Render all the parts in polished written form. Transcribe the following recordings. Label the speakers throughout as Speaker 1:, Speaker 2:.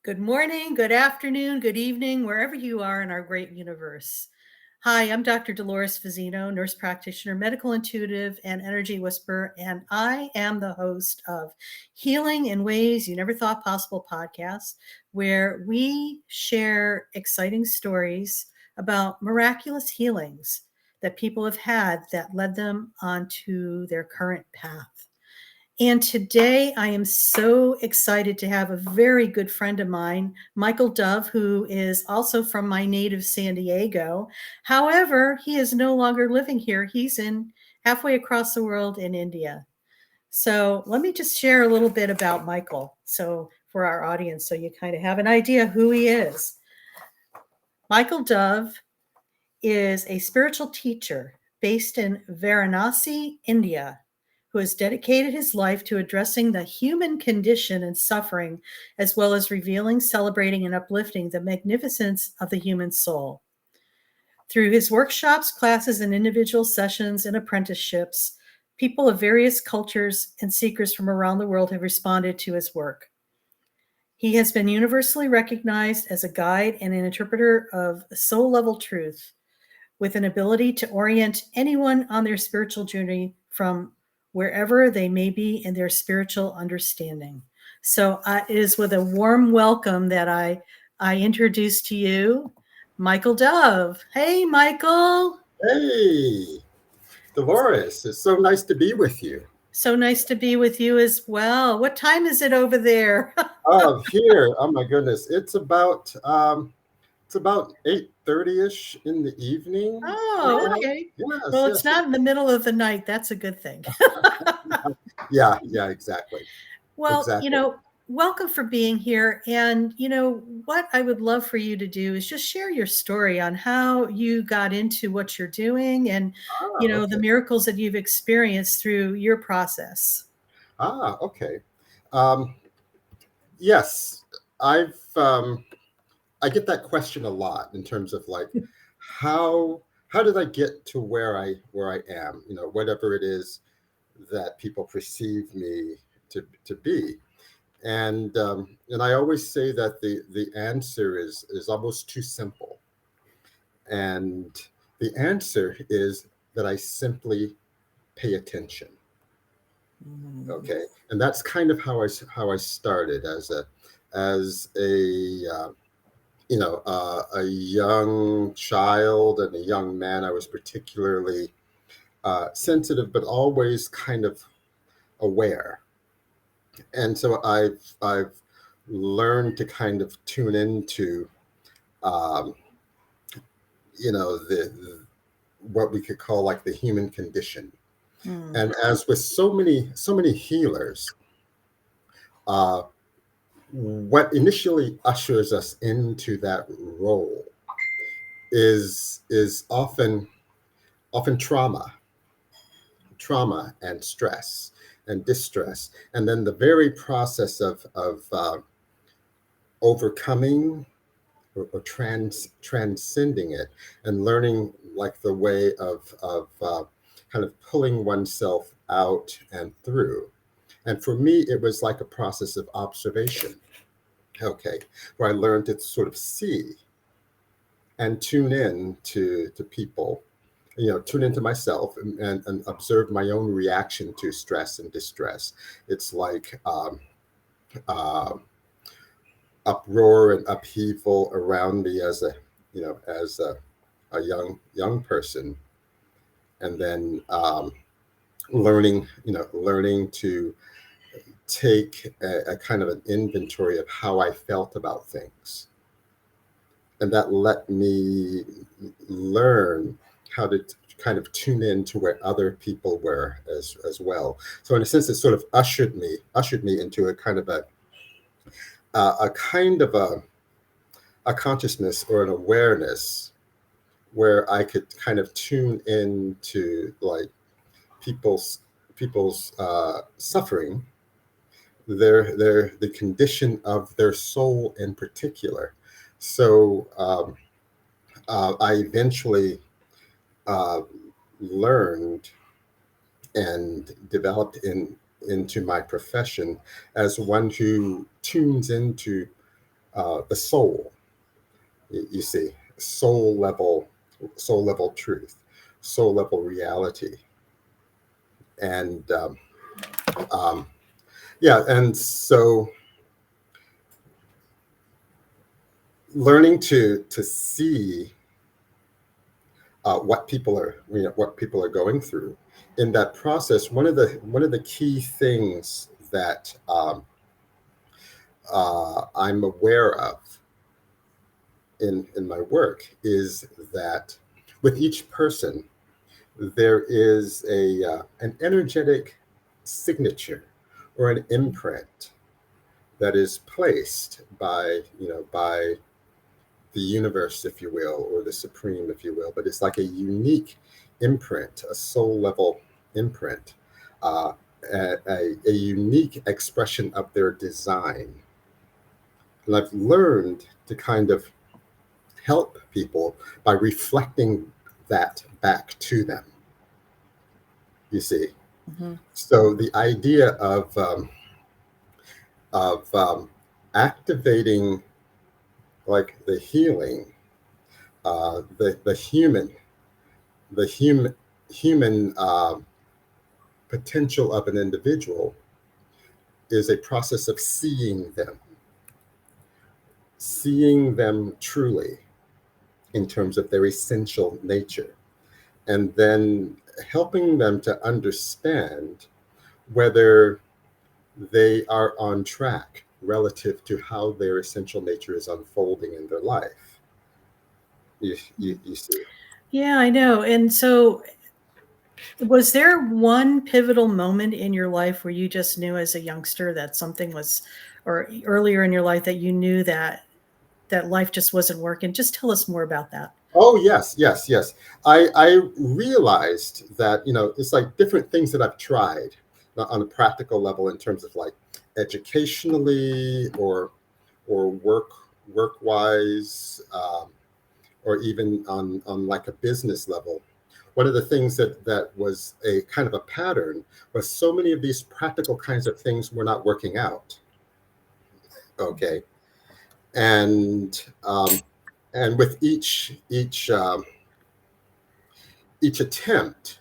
Speaker 1: Good morning, good afternoon, good evening, wherever you are in our great universe. Hi, I'm Dr. Dolores Fazzino, nurse practitioner, medical intuitive, and energy whisperer, and I am the host of Healing in Ways You Never Thought Possible podcast, where we share exciting stories about miraculous healings that people have had that led them onto their current path. And today I am so excited to have a very good friend of mine, Michael Dove, who is also from my native San Diego. However, he is no longer living here. He's in halfway across the world in India. So let me just share a little bit about Michael. So for our audience, so you kind of have an idea who he is. Michael Dove is a spiritual teacher based in Varanasi, India, who has dedicated his life to addressing the human condition and suffering, as well as revealing, celebrating, and uplifting the magnificence of the human soul. Through his workshops, classes, and individual sessions and apprenticeships, people of various cultures and seekers from around the world have responded to his work. He has been universally recognized as a guide and an interpreter of soul level truth, with an ability to orient anyone on their spiritual journey from wherever they may be in their spiritual understanding. So it is with a warm welcome that I introduce to you Michael Dove. Hey, Michael.
Speaker 2: Hey, Dolores, it's so nice to be with you.
Speaker 1: So nice to be with you as well. What time is it over there?
Speaker 2: Here, oh my goodness, it's about 8:30ish in the evening right
Speaker 1: Oh,
Speaker 2: now.
Speaker 1: okay.
Speaker 2: Yes,
Speaker 1: Well, it's
Speaker 2: yes,
Speaker 1: not in the middle of the night. That's a good thing.
Speaker 2: yeah, yeah, exactly,
Speaker 1: Well,
Speaker 2: exactly.
Speaker 1: welcome for being here. And, what I would love for you to do is just share your story on how you got into what you're doing and, the
Speaker 2: Okay.
Speaker 1: miracles that you've experienced through your process.
Speaker 2: Okay. Um, yes, I get that question a lot in terms of like how did I get to where I am? Whatever it is that people perceive me to be. And I always say that the answer is almost too simple. And the answer is that I simply pay attention.
Speaker 1: Mm.
Speaker 2: Okay, and that's kind of how I started as a young child and a young man. I was particularly sensitive, but always kind of aware. And so I've learned to kind of tune into um, the what we could call like the human condition.
Speaker 1: Mm.
Speaker 2: And as with so many healers, uh, what initially ushers us into that role is often trauma and stress and distress, and then the very process of overcoming or transcending it and learning like the way of kind of pulling oneself out and through. And for me, it was like a process of observation. Okay, where I learned to sort of see and tune in to people, tune into myself and observe my own reaction to stress and distress. It's like uh, uproar and upheaval around me as a young person, and then learning to take a kind of an inventory of how I felt about things, and that let me learn how to kind of tune in to where other people were as well. So in a sense, it sort of ushered me into a kind of a consciousness or an awareness where I could kind of tune in to like people's suffering, the condition of their soul in particular. So I eventually uh, learned and developed into my profession as one who tunes into the soul. You see, soul level truth, soul level reality, and um, yeah, and so learning to see what people are going through in that process. One of the key things that I'm aware of in my work is that with each person there is a an energetic signature or an imprint that is placed by by the universe, if you will, or the supreme, if you will. But it's like a unique imprint, a soul level imprint, uh, a unique expression of their design. And I've learned to kind of help people by reflecting that back to them. You see,
Speaker 1: Mm-hmm.
Speaker 2: so the idea of activating like the healing, the human human potential of an individual is a process of seeing them truly in terms of their essential nature, and then helping them to understand whether they are on track relative to how their essential nature is unfolding in their life. You see.
Speaker 1: Yeah, I know. And so, was there one pivotal moment in your life where you just knew as a youngster that something was, or earlier in your life that you knew that life just wasn't working? Just tell us more about that.
Speaker 2: Oh yes, yes, yes. I realized that it's like different things that I've tried on a practical level in terms of like educationally or work wise, or even on like a business level. One of the things that was a kind of a pattern was so many of these practical kinds of things were not working out. Okay, and and with each attempt,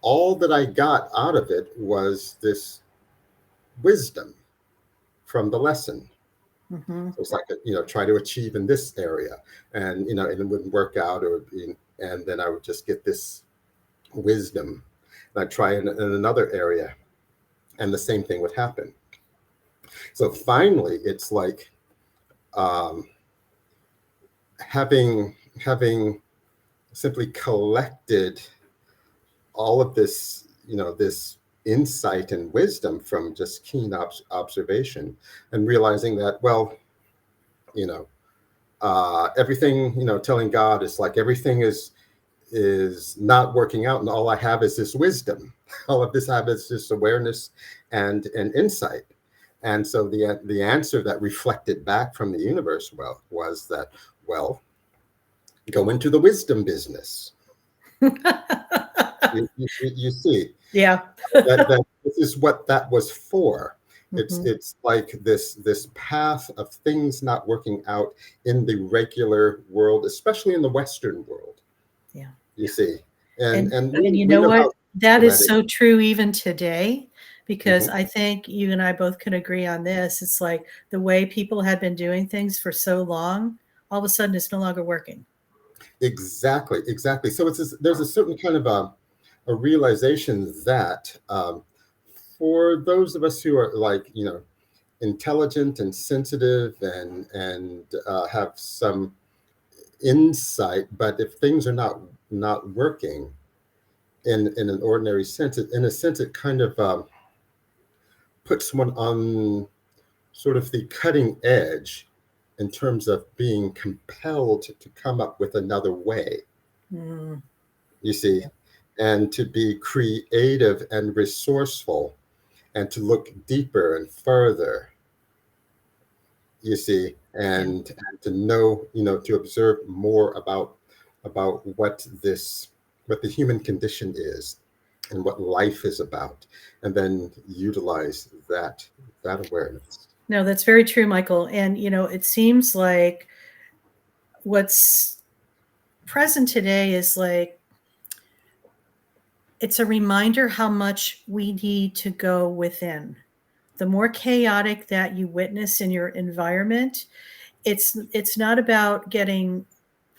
Speaker 2: all that I got out of it was this wisdom from the lesson.
Speaker 1: Mm-hmm.
Speaker 2: So it's like, try to achieve in this area, and it wouldn't work out, and then I would just get this wisdom. And I'd try in another area, and the same thing would happen. So finally, it's like um, having simply collected all of this, this insight and wisdom from just keen observation, and realizing that, well, you know, everything, telling God is like everything is not working out, and all I have is this wisdom. All of this I have is this awareness and insight. And so the answer that reflected back from the universe, well, was that, well, go into the wisdom business. You see,
Speaker 1: Yeah.
Speaker 2: that this is what that was for. It's
Speaker 1: Mm-hmm.
Speaker 2: it's like this path of things not working out in the regular world, especially in the Western world.
Speaker 1: Yeah.
Speaker 2: You see, and
Speaker 1: And
Speaker 2: and
Speaker 1: and you
Speaker 2: we
Speaker 1: know
Speaker 2: know
Speaker 1: what?
Speaker 2: how
Speaker 1: That is
Speaker 2: traumatic.
Speaker 1: so true even today, because
Speaker 2: Mhm.
Speaker 1: I think you and I both can agree on this. It's like the way people had been doing things for so long, all of a sudden it's no longer working.
Speaker 2: Exactly, exactly. So there's a certain kind of a realization that for those of us who are like intelligent and sensitive and have some insight, but if things are not working in an ordinary sense, in a sense, it kind of puts one on sort of the cutting edge in terms of being compelled to come up with another way.
Speaker 1: Mm,
Speaker 2: You see,
Speaker 1: yeah.
Speaker 2: and to be creative and resourceful, and to look deeper and further. You see,
Speaker 1: Yeah.
Speaker 2: and to know, to observe more about what the human condition is and what life is about, and then utilize that awareness.
Speaker 1: No, that's very true, Michael. And, it seems like what's present today is like, it's a reminder how much we need to go within. The more chaotic that you witness in your environment, it's not about getting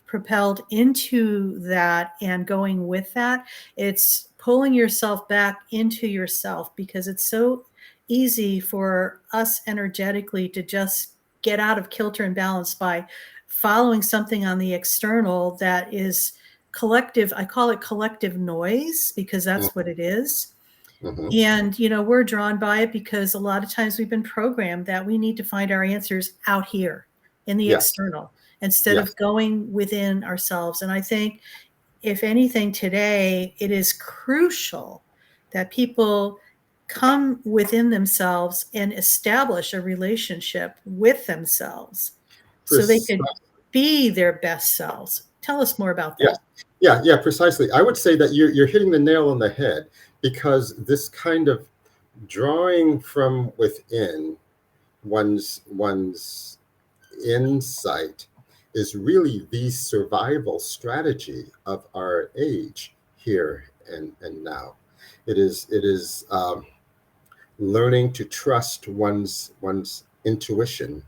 Speaker 1: propelled into that and going with that. It's pulling yourself back into yourself, because it's so easy for us energetically to just get out of kilter and balance by following something on the external that is collective. I call it collective noise, because that's what it is.
Speaker 2: Mm-hmm.
Speaker 1: And, we're drawn by it because a lot of times we've been programmed that we need to find our answers out here in the
Speaker 2: Yes,
Speaker 1: external instead
Speaker 2: yes,
Speaker 1: of going within ourselves. And I think, if anything, today, it is crucial that people come within themselves and establish a relationship with themselves so they could be their best selves. Tell us more about
Speaker 2: yes,
Speaker 1: that.
Speaker 2: yeah, precisely. I would say that you're hitting the nail on the head, because this kind of drawing from within one's insight is really the survival strategy of our age here and now. It is learning to trust one's intuition,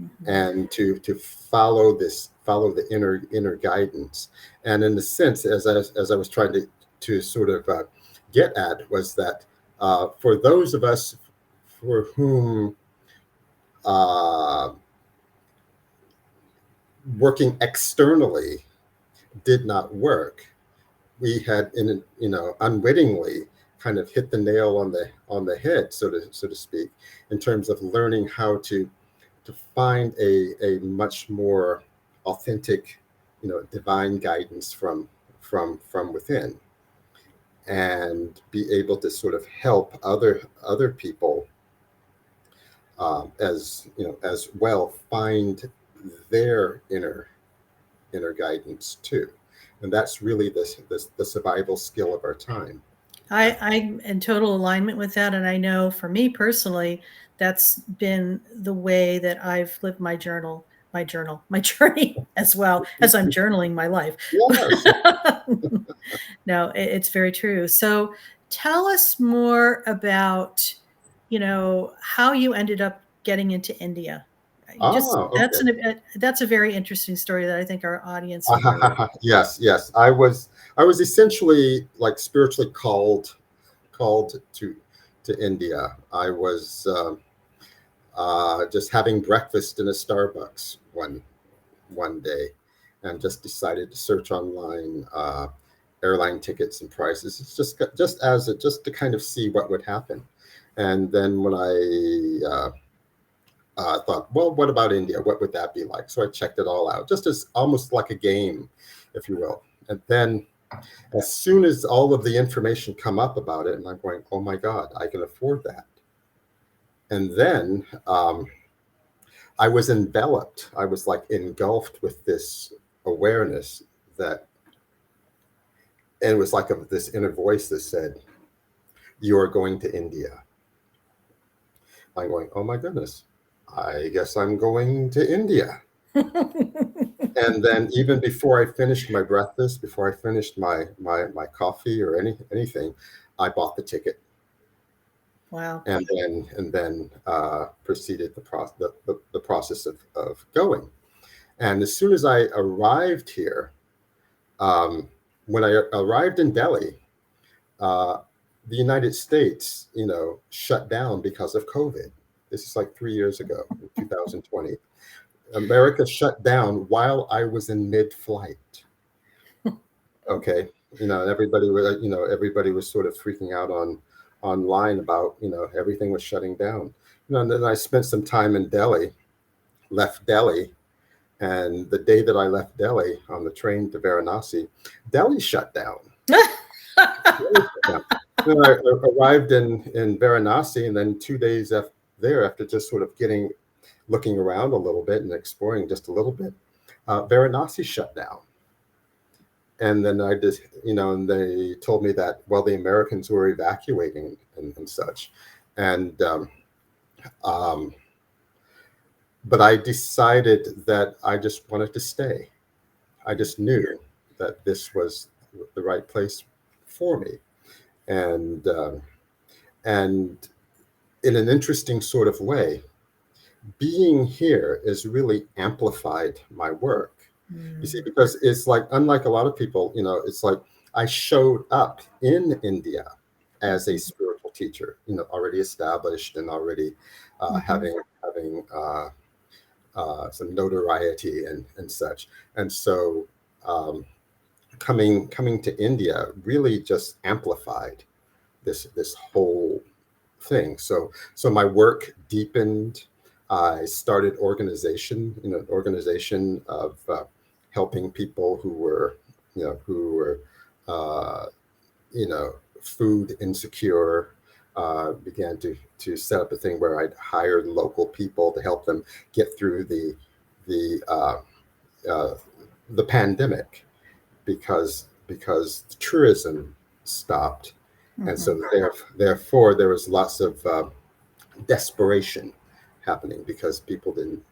Speaker 1: Mhm.
Speaker 2: and to follow the inner guidance. And in the sense, as I was trying to sort of get at, was that for those of us for whom uh, working externally did not work, we had, unwittingly kind of hit the nail on the head, so to speak, in terms of learning how to find a much more authentic, divine guidance from within, and be able to sort of help other people, as well, find their inner guidance too. And that's really the survival skill of our time.
Speaker 1: I'm in total alignment with that. And I know for me personally, that's been the way that I've lived my journey, as well as I'm journaling my life.
Speaker 2: Yes.
Speaker 1: No, it's very true. So tell us more about, how you ended up getting into India. Just
Speaker 2: Ah, okay.
Speaker 1: that's a very interesting story that I think our audience would really.
Speaker 2: Yes. I was essentially like spiritually called to India. I was just having breakfast in a Starbucks one day, and just decided to search online airline tickets and prices. It's just to kind of see what would happen. And then when I thought, well, what about India? What would that be like? So I checked it all out, just as almost like a game, if you will. And then, as soon as all of the information come up about it, and I'm going, oh my God, I can afford that. And then I was enveloped. I was like engulfed with this awareness that, and it was like this inner voice that said, "You are going to India." I'm going, oh my goodness, I guess I'm going to India. And then, even before I finished my breakfast, before I finished my coffee or anything, I bought the ticket,
Speaker 1: Wow.
Speaker 2: and then proceeded the process of going. And as soon as I arrived here, um, when I arrived in Delhi, uh, the United States, shut down because of COVID. This is like 3 years ago, in 2020. America shut down while I was in mid-flight. Okay, and everybody was sort of freaking out online about, everything was shutting down. And then I spent some time in Delhi, left Delhi, and the day that I left Delhi on the train to Varanasi, Delhi shut down. Delhi shut down. Then I arrived in Varanasi, and then 2 days after just sort of looking around a little bit and exploring just a little bit, Varanasi shut down. And then I just, and they told me that, well, the Americans were evacuating and such. And but I decided that I just wanted to stay. I just knew that this was the right place for me. And and in an interesting sort of way, being here has really amplified my work. You see,
Speaker 1: Mm.
Speaker 2: because it's like, unlike a lot of people, it's like I showed up in India as a
Speaker 1: Mhm.
Speaker 2: spiritual teacher, already established and already
Speaker 1: Mhm.
Speaker 2: having some notoriety and such. And so um, coming to India really just amplified this whole thing. So my work deepened. I started organization of helping people who were uh, you know food insecure. Began to set up a thing where I'd hire local people to help them get through the uh, the pandemic, because tourism stopped, and so
Speaker 1: Mhm.
Speaker 2: therefore there was lots of desperation happening because people didn't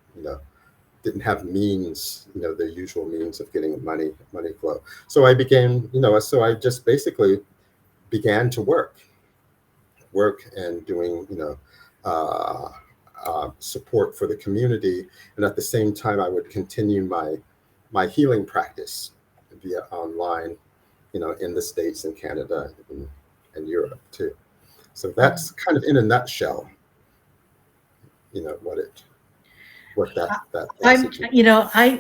Speaker 2: have means, their usual means of getting money flow. So I just basically began to work and doing uh, support for the community, and at the same time I would continue my healing practice via online, in the States and Canada and Europe too. So
Speaker 1: Mhm.
Speaker 2: that's kind of in a nutshell, what that
Speaker 1: I'm,
Speaker 2: message is.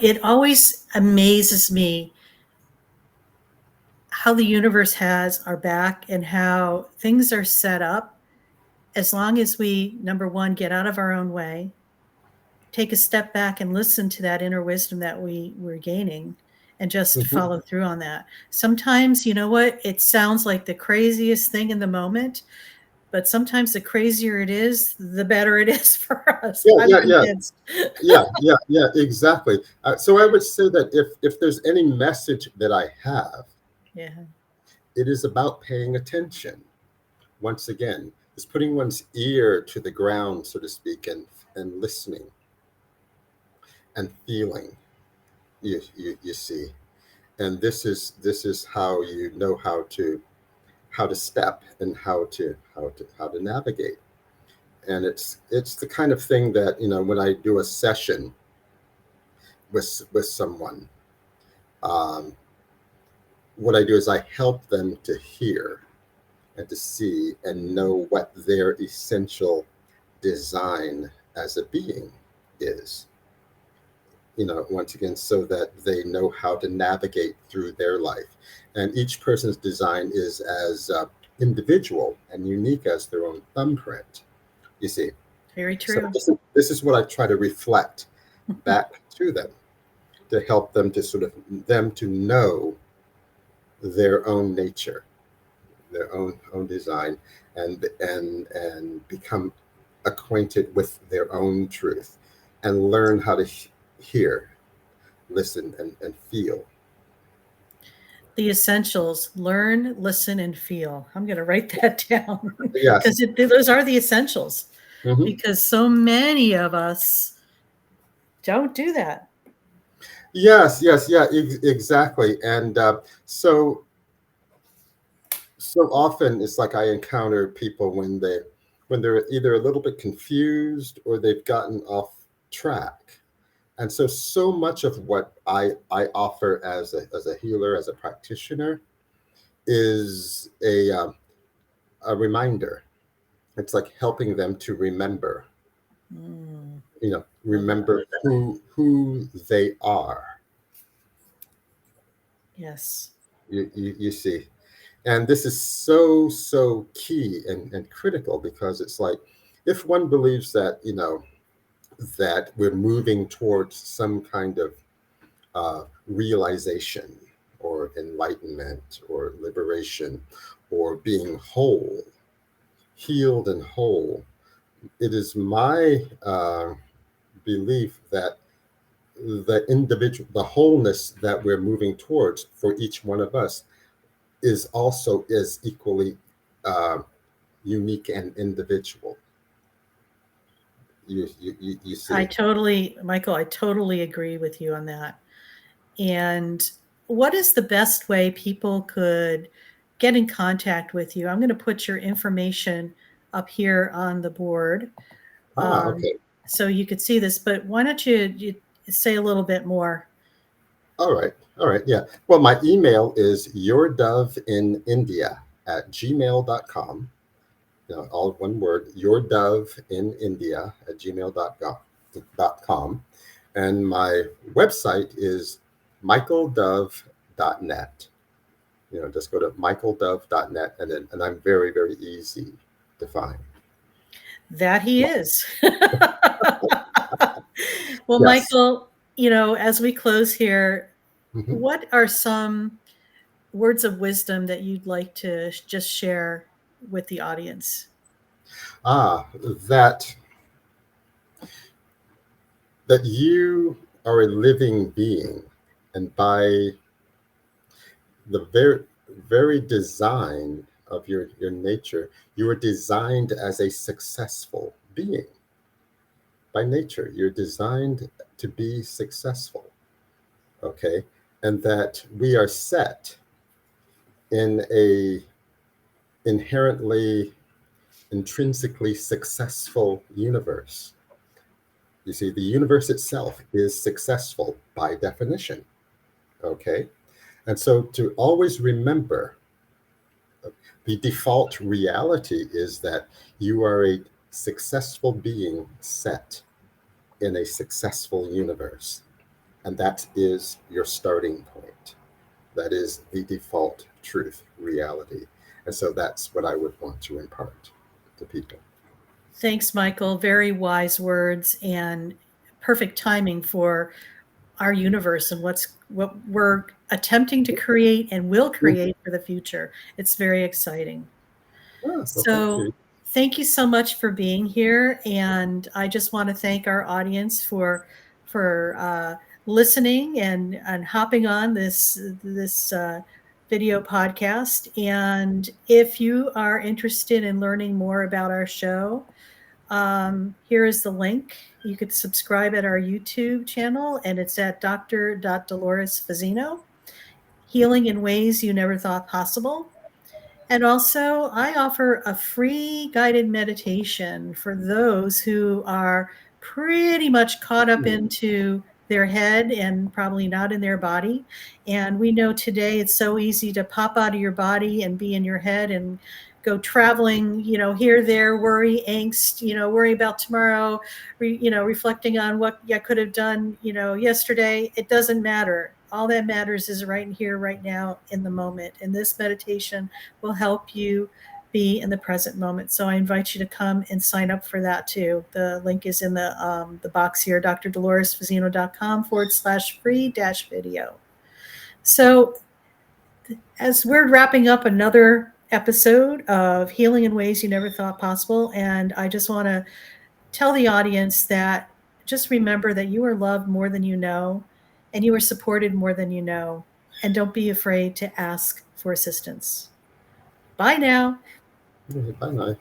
Speaker 1: it always amazes me how the universe has our back and how things are set up as long as we, number one, get out of our own way, take a step back and listen to that inner wisdom that we're gaining and just
Speaker 2: Mhm.
Speaker 1: follow through on that. Sometimes, you know what? It sounds like the craziest thing in the moment, but sometimes the crazier it is, the better it is for us.
Speaker 2: Yeah,
Speaker 1: I'm
Speaker 2: yeah, yeah,
Speaker 1: convinced.
Speaker 2: yeah, exactly. So I would say that if there's any message that I have,
Speaker 1: Yeah.
Speaker 2: it is about paying attention. Once again, is putting one's ear to the ground, so to speak, and listening and feeling. You see, and this is how you know how to step and how to navigate. And it's the kind of thing that, when I do a session with someone, um, what I do is I help them to hear and to see and know what their essential design as a being is. Once again, so that they know how to navigate through their life. And each person's design is as individual and unique as their own thumbprint, you see.
Speaker 1: Very
Speaker 2: So
Speaker 1: true.
Speaker 2: this is what I try to reflect back to them, to help them to sort of them to know their own nature, their own design, and become acquainted with their own truth, and learn how to hear, listen, and feel.
Speaker 1: The essentials: learn, listen, and feel. I'm going to write that down
Speaker 2: Yes.
Speaker 1: because those are the essentials,
Speaker 2: Hmm.
Speaker 1: because so many of us don't do that.
Speaker 2: Yes, yeah, exactly. And so often it's like I encounter people when they're either a little bit confused or they've gotten off track. And so much of what I offer as a healer, as a practitioner, is a reminder. It's like helping them to remember,
Speaker 1: Mm, love that.
Speaker 2: remember who they are.
Speaker 1: Yes.
Speaker 2: You see, and this is so key and critical, because it's like, if one believes that we're moving towards some kind of realization or enlightenment or liberation or being whole, healed and whole, it is my belief that the wholeness that we're moving towards for each one of us is equally uh, unique and individual. you see.
Speaker 1: Michael, I totally agree with you on that. And what is the best way people could get in contact with you? I'm going to put your information up here on the board,
Speaker 2: Okay.
Speaker 1: so you could see this, but why don't you say a little bit more?
Speaker 2: All right. All right. Yeah. Well, my email is yourdoveInIndia@gmail.com. All one word, yourdoveInIndia@gmail.com. And my website is michaeldove.net. Just go to michaeldove.net, and I'm very, very easy to find.
Speaker 1: That he is. Well,
Speaker 2: Yes.
Speaker 1: Michael, as we close here,
Speaker 2: Mhm.
Speaker 1: what are some words of wisdom that you'd like to just share with the audience?
Speaker 2: Ah, that that you are a living being, and by the very design of your nature, you are designed as a successful being. By nature, you're designed to be successful. Okay. And that we are set in a inherently, intrinsically successful universe. You see, the universe itself is successful by definition. Okay. And so to always remember, the default reality is that you are a successful being set in a successful universe. And that is your starting point. That is the default truth, reality. And so that's what I would want to impart to people.
Speaker 1: Thanks, Michael. Very wise words and perfect timing for our universe and what we're attempting to create and will create for the future. It's very exciting.
Speaker 2: Well, thank
Speaker 1: So
Speaker 2: you.
Speaker 1: thank you so much for being here. And I just want to thank our audience for listening and hopping on this video podcast. And if you are interested in learning more about our show, here is the link. You could subscribe at our YouTube channel, and it's at Dr. Dolores Fazzino, Healing in Ways You Never Thought Possible. And also, I offer a free guided meditation for those who are pretty much caught up into their head and probably not in their body. And we know today it's so easy to pop out of your body and be in your head and go traveling, here, there, worry, angst, worry about tomorrow, reflecting on what you could have done, yesterday. It doesn't matter. All that matters is right here, right now, in the moment. And this meditation will help you be in the present moment. So I invite you to come and sign up for that too. The link is in the box here, drdoloresfazzino.com/free-video. So as we're wrapping up another episode of Healing in Ways You Never Thought Possible, and I just want to tell the audience that just remember that you are loved more than you know, and you are supported more than you know, and don't be afraid to ask for assistance. Bye now.
Speaker 2: Bye now.